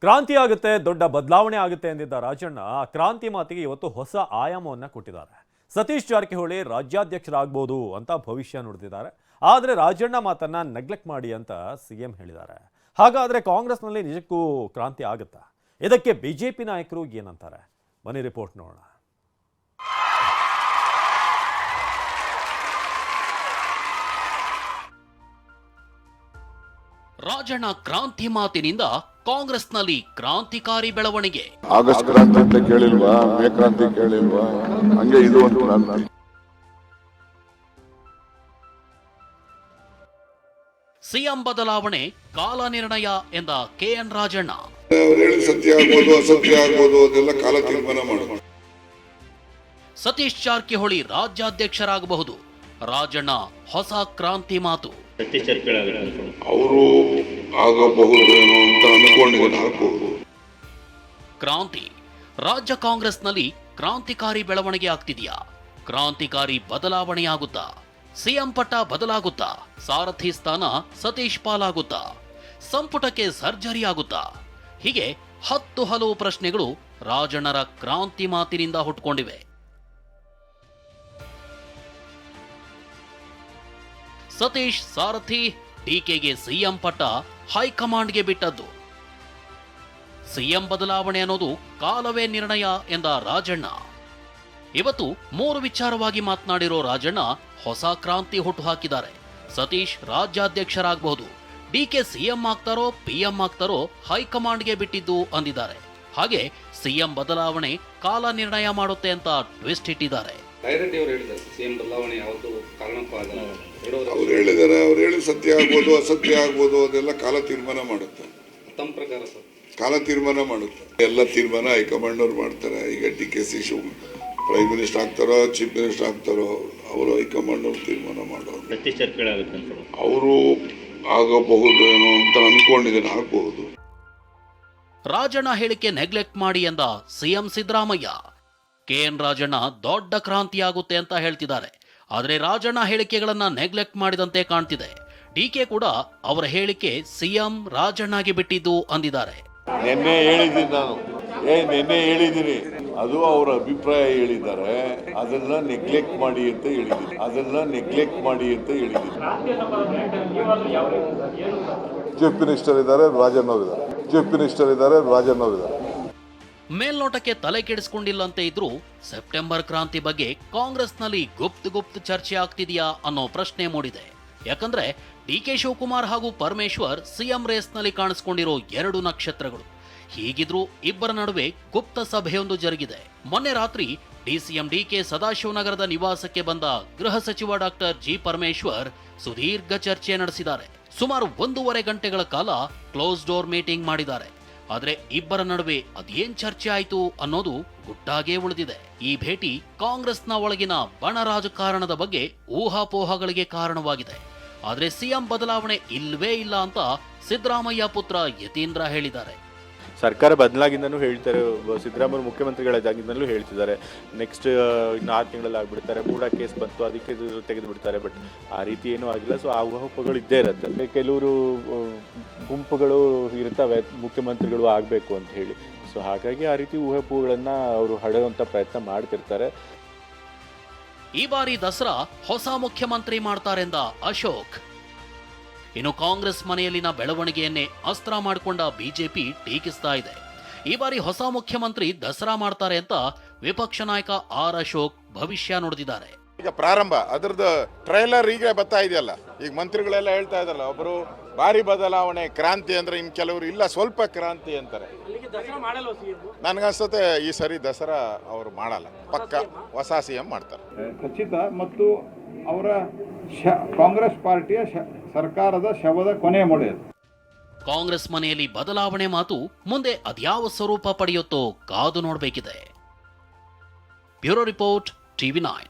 ಕ್ರಾಂತಿ ಆಗುತ್ತೆ, ದೊಡ್ಡ ಬದಲಾವಣೆ ಆಗುತ್ತೆ ಎಂದಿದ್ದ ರಾಜಣ್ಣ ಕ್ರಾಂತಿ ಮಾತಿಗೆ ಇವತ್ತು ಹೊಸ ಆಯಾಮವನ್ನು ಕೊಟ್ಟಿದ್ದಾರೆ. ಸತೀಶ್ ಜಾರಕಿಹೊಳಿ ರಾಜ್ಯಾಧ್ಯಕ್ಷರಾಗಬಹುದು ಅಂತ ಭವಿಷ್ಯ ನುಡಿದಿದ್ದಾರೆ. ಆದರೆ ರಾಜಣ್ಣ ಮಾತನ್ನ ನೆಗ್ಲೆಕ್ಟ್ ಮಾಡಿ ಅಂತ ಸಿಎಂ ಹೇಳಿದ್ದಾರೆ. ಹಾಗಾದ್ರೆ ಕಾಂಗ್ರೆಸ್ನಲ್ಲಿ ನಿಜಕ್ಕೂ ಕ್ರಾಂತಿ ಆಗುತ್ತಾ? ಇದಕ್ಕೆ ಬಿಜೆಪಿ ನಾಯಕರು ಏನಂತಾರೆ? ಬನ್ನಿ ರಿಪೋರ್ಟ್ ನೋಡೋಣ. ರಾಜಣ್ಣ ಕ್ರಾಂತಿ ಮಾತಿನಿಂದ ಕಾಂಗ್ರೆಸ್ನಲ್ಲಿ ಕ್ರಾಂತಿಕಾರಿ ಬೆಳವಣಿಗೆ. ಆಗಸ್ಟ್ ಕ್ರಾಂತಿ ಅಂತ ಕೇಳಿಲ್ವಾ? ಮೇ ಕ್ರಾಂತಿ ಕೇಳಿಲ್ವಾ? ಹಂಗೆ ಇದು ಒಂದು ಕ್ರಾಂತಿ. ಸಿಎಂ ಬದಲಾವಣೆ ಕಾಲ ನಿರ್ಣಯ ಎಂದ ಕೆಎನ್ ರಾಜಣ್ಣ. ಸತ್ಯ ಆಗ್ಬೋದು, ಅಸತ್ಯ ಆಗ್ಬೋದು, ಅದೆಲ್ಲ ಕಾಲ ತೀರ್ಮಾನ ಮಾಡೋದು. ಸತೀಶ್ ಜಾರಕಿಹೊಳಿ ರಾಜ್ಯಾಧ್ಯಕ್ಷರಾಗಬಹುದು. ರಾಜಣ್ಣ ಹೊಸ ಕ್ರಾಂತಿ ಮಾತು. ಅವರು ಆಗಬಹುದೇನೋ ಅಂತ ಅನ್ಕೊಂಡಿದ್ದೀನಿ. ಕ್ರಾಂತಿ. ರಾಜ್ಯ ಕಾಂಗ್ರೆಸ್ನಲ್ಲಿ ಕ್ರಾಂತಿಕಾರಿ ಬೆಳವಣಿಗೆ ಆಗ್ತಿದೆಯಾ? ಕ್ರಾಂತಿಕಾರಿ ಬದಲಾವಣೆಯಾಗುತ್ತಾ? ಸಿಎಂ ಪಟ್ಟ ಬದಲಾಗುತ್ತಾ? ಸಾರಥಿ ಸ್ಥಾನ ಸತೀಶ್ ಪಾಲಾಗುತ್ತಾ? ಸಂಪುಟಕ್ಕೆ ಸರ್ಜರಿ ಆಗುತ್ತಾ? ಹೀಗೆ 10 ಹಲವು ಪ್ರಶ್ನೆಗಳು ರಾಜಣ್ಣರ ಕ್ರಾಂತಿ ಮಾತಿನಿಂದ ಹುಟ್ಟುಕೊಂಡಿವೆ. ಸತೀಶ್ ಸಾರಥಿ, ಡಿಕೆಗೆ ಸಿಎಂ ಪಟ್ಟ ಹೈಕಮಾಂಡ್ಗೆ ಬಿಟ್ಟದ್ದು. ಸಿಎಂ ಬದಲಾವಣೆ ಅನ್ನೋದು ಕಾಲವೇ ನಿರ್ಣಯ ಎಂದ ರಾಜಣ್ಣ. ಇವತ್ತು 3 ವಿಚಾರವಾಗಿ ಮಾತನಾಡಿರೋ ರಾಜಣ್ಣ ಹೊಸ ಕ್ರಾಂತಿ ಹುಟ್ಟು ಹಾಕಿದ್ದಾರೆ. ಸತೀಶ್ ರಾಜ್ಯಾಧ್ಯಕ್ಷರಾಗಬಹುದು, ಡಿಕೆ ಸಿಎಂ ಆಗ್ತಾರೋ ಪಿಎಂ ಆಗ್ತಾರೋ ಹೈಕಮಾಂಡ್ಗೆ ಬಿಟ್ಟಿದ್ದು ಅಂದಿದ್ದಾರೆ. ಹಾಗೆ ಸಿಎಂ ಬದಲಾವಣೆ ಕಾಲ ನಿರ್ಣಯ ಮಾಡುತ್ತೆ ಅಂತ ಟ್ವಿಸ್ಟ್ ಇಟ್ಟಿದ್ದಾರೆ. ಅವ್ರು ಹೇಳಿದ್ದಾರೆ, ಅವ್ರು ಹೇಳಿ ಸತ್ಯ ಆಗ್ಬೋದು, ಅಸತ್ಯ ಆಗ್ಬೋದು, ಅದೆಲ್ಲ ಕಾಲ ತೀರ್ಮಾನ ಮಾಡುತ್ತೆ. ತಮ್ಮ ಪ್ರಕಾರ ಕಾಲ ತೀರ್ಮಾನ ಮಾಡುತ್ತೆ. ಎಲ್ಲ ತೀರ್ಮಾನ ಹೈಕಮಾಂಡ್ ಅವ್ರು ಮಾಡ್ತಾರೆ. ಈಗ DK ಪ್ರೈಮ್ ಮಿನಿಸ್ಟರ್ ಆಗ್ತಾರೋ ಚೀಫ್ ಮಿನಿಸ್ಟರ್ ಆಗ್ತಾರೋ ಅವರು ಹೈಕಮಾಂಡ್ ಅವ್ರು ತೀರ್ಮಾನ ಮಾಡೋರು. ಅವರು ಆಗಬಹುದೇನೋ ಅಂತ ಅನ್ಕೊಂಡಿದ್ದೀನಿ, ಆಗ್ಬಹುದು. ರಾಜಣ್ಣ ಹೇಳಿಕೆ ನೆಗ್ಲೆಕ್ಟ್ ಮಾಡಿ ಎಂದ ಸಿಎಂ ಸಿದ್ದರಾಮಯ್ಯ. ಕೆಎನ್ ರಾಜಣ್ಣ ದೊಡ್ಡ ಕ್ರಾಂತಿಯಾಗುತ್ತೆ ಅಂತ ಹೇಳ್ತಿದ್ದಾರೆ. ಆದರೆ ರಾಜಣ್ಣ ಹೇಳಿಕೆಗಳನ್ನ ನೆಗ್ಲೆಕ್ಟ್ ಮಾಡಿದಂತೆ ಕಾಣ್ತಿದೆ. ಡಿಕೆ ಕೂಡ ಅವರ ಹೇಳಿಕೆ ಸಿಎಂ ರಾಜಣ್ಣಗೆ ಬಿಟ್ಟಿದ್ದು ಅಂದಿದ್ದಾರೆ. ನಿನ್ನೆ ಹೇಳಿದ್ದೀನಿ ನಾನು, ನಿನ್ನೆ ಹೇಳಿದ್ದೀನಿ, ಅದು ಅವರ ಅಭಿಪ್ರಾಯ ಹೇಳಿದ್ದಾರೆ. ಅದನ್ನ ನೆಗ್ಲೆಕ್ಟ್ ಮಾಡಿ ಅಂತ ಹೇಳಿದ್ದೀನಿ. ಚೀಫ್ ಮಿನಿಸ್ಟರ್ ಇದ್ದಾರೆ, ರಾಜಣ್ಣ ಅವರಿದ್ದಾರೆ. ಮೇಲ್ನೋಟಕ್ಕೆ ತಲೆ ಕೆಡಿಸಿಕೊಂಡಿಲ್ಲಂತೆ ಇದ್ರೂ ಸೆಪ್ಟೆಂಬರ್ ಕ್ರಾಂತಿ ಬಗ್ಗೆ ಕಾಂಗ್ರೆಸ್ನಲ್ಲಿ ಗುಪ್ತ ಚರ್ಚೆ ಆಗ್ತಿದೆಯಾ ಅನ್ನೋ ಪ್ರಶ್ನೆ ಮೂಡಿದೆ. ಯಾಕಂದ್ರೆ ಡಿಕೆ ಶಿವಕುಮಾರ್ ಹಾಗೂ ಪರಮೇಶ್ವರ್ ಸಿಎಂ ರೇಸ್ನಲ್ಲಿ ಕಾಣಿಸಿಕೊಂಡಿರೋ 2 ನಕ್ಷತ್ರಗಳು. ಹೀಗಿದ್ರೂ ಇಬ್ಬರ ನಡುವೆ ಗುಪ್ತ ಸಭೆಯೊಂದು ಜರುಗಿದೆ. ಮೊನ್ನೆ ರಾತ್ರಿ ಡಿಸಿಎಂ ಡಿಕೆ ಸದಾಶಿವನಗರದ ನಿವಾಸಕ್ಕೆ ಬಂದ ಗೃಹ ಸಚಿವ ಡಾಕ್ಟರ್ ಜಿ ಪರಮೇಶ್ವರ್ ಸುದೀರ್ಘ ಚರ್ಚೆ ನಡೆಸಿದ್ದಾರೆ. ಸುಮಾರು 1.5 ಗಂಟೆಗಳ ಕಾಲ ಕ್ಲೋಸ್ ಡೋರ್ ಮೀಟಿಂಗ್ ಮಾಡಿದ್ದಾರೆ. ಆದ್ರೆ ಇಬ್ಬರ ನಡುವೆ ಅದೇನ್ ಚರ್ಚೆ ಆಯ್ತು ಅನ್ನೋದು ಗುಟ್ಟಾಗೇ ಉಳಿದಿದೆ. ಈ ಭೇಟಿ ಕಾಂಗ್ರೆಸ್ನ ಒಳಗಿನ ಬಣ ರಾಜಕಾರಣದ ಬಗ್ಗೆ ಊಹಾಪೋಹಗಳಿಗೆ ಕಾರಣವಾಗಿದೆ. ಆದ್ರೆ ಸಿಎಂ ಬದಲಾವಣೆ ಇಲ್ವೇ ಇಲ್ಲ ಅಂತ ಸಿದ್ದರಾಮಯ್ಯ ಪುತ್ರ ಯತೀಂದ್ರ ಹೇಳಿದ್ದಾರೆ. ಸರ್ಕಾರ ಬದಲಾಗಿಂದನೂ ಹೇಳ್ತಾರೆ, ಸಿದ್ದರಾಮಯ್ಯ ಮುಖ್ಯಮಂತ್ರಿಗಳಾಗಿಂದಲೂ ಹೇಳ್ತಿದ್ದಾರೆ ನೆಕ್ಸ್ಟ್ ಇನ್ನು 6 ತಿಂಗಳಲ್ಲಿ ಆಗ್ಬಿಡ್ತಾರೆ, ಕೂಡ ಕೇಸ್ ಬಂತು ಅದಕ್ಕೆ ತೆಗೆದು ಬಿಡ್ತಾರೆ. ಬಟ್ ಆ ರೀತಿ ಏನೂ ಆಗಿಲ್ಲ. ಸೊ ಆ ಊಹಾಪೋಹಗಳು ಇದ್ದೇ ಇರುತ್ತೆ. ಕೆಲವರು ಗುಂಪುಗಳು ಇರ್ತವೆ ಮುಖ್ಯಮಂತ್ರಿಗಳು ಆಗಬೇಕು ಅಂತ ಹೇಳಿ. ಸೊ ಹಾಗಾಗಿ ಆ ರೀತಿ ಊಹಾಪೋಹಗಳನ್ನು ಅವರು ಹಡೆಯುವಂಥ ಪ್ರಯತ್ನ ಮಾಡ್ತಿರ್ತಾರೆ. ಈ ಬಾರಿ ದಸರಾ ಹೊಸ ಮುಖ್ಯಮಂತ್ರಿ ಮಾಡ್ತಾರೆಂದ ಅಶೋಕ್. ಇನ್ನು ಕಾಂಗ್ರೆಸ್ ಮನೆಯಲ್ಲಿನ ಬೆಳವಣಿಗೆಯನ್ನೇ ಅಸ್ತ್ರ ಮಾಡಿಕೊಂಡ ಬಿಜೆಪಿ ಟೀಕಿಸ್ತಾ ಇದೆ. ಈ ಬಾರಿ ಹೊಸ ಮುಖ್ಯಮಂತ್ರಿ ದಸರಾ ಮಾಡ್ತಾರೆ ಅಂತ ವಿಪಕ್ಷ ನಾಯಕ ಆರ್ ಅಶೋಕ್ ಭವಿಷ್ಯ ನುಡಿದಿದ್ದಾರೆ. ಈಗ ಪ್ರಾರಂಭ ಅದರದ್ದು ಟ್ರೈಲರ್ ಈಗ ಬರ್ತಾ ಇದೆಯಲ್ಲ, ಈಗ ಮಂತ್ರಿಗಳೆಲ್ಲ ಹೇಳ್ತಾ ಇದಾರಲ್ಲ, ಒಬ್ಬರು ಭಾರಿ ಬದಲಾವಣೆ ಕ್ರಾಂತಿ ಅಂದ್ರೆ ಇನ್ ಕೆಲವರು ಇಲ್ಲ ಸ್ವಲ್ಪ ಕ್ರಾಂತಿ ಅಂತಾರೆ. ನನಗನ್ಸುತ್ತೆ ಈ ಸರಿ ದಸರಾ ಅವರು ಮಾಡಲ್ಲ, ಪಕ್ಕ ಹೊಸ ಸಿಎಂ ಮಾಡ್ತಾರೆ ಖಚಿತ. ಮತ್ತು ಅವರ ಕಾಂಗ್ರೆಸ್ ಪಾರ್ಟಿಯ ಸರ್ಕಾರದ ಶವದ ಕೊನೆ ಮೊಳೆಯದು. ಕಾಂಗ್ರೆಸ್ ಮನೆಯಲ್ಲಿ ಬದಲಾವಣೆ ಮಾತು ಮುಂದೆ ಅದ್ಯಾವ ಸ್ವರೂಪ ಪಡೆಯುತ್ತೋ ಕಾದು ನೋಡಬೇಕಿದೆ. Bureau report, TV9.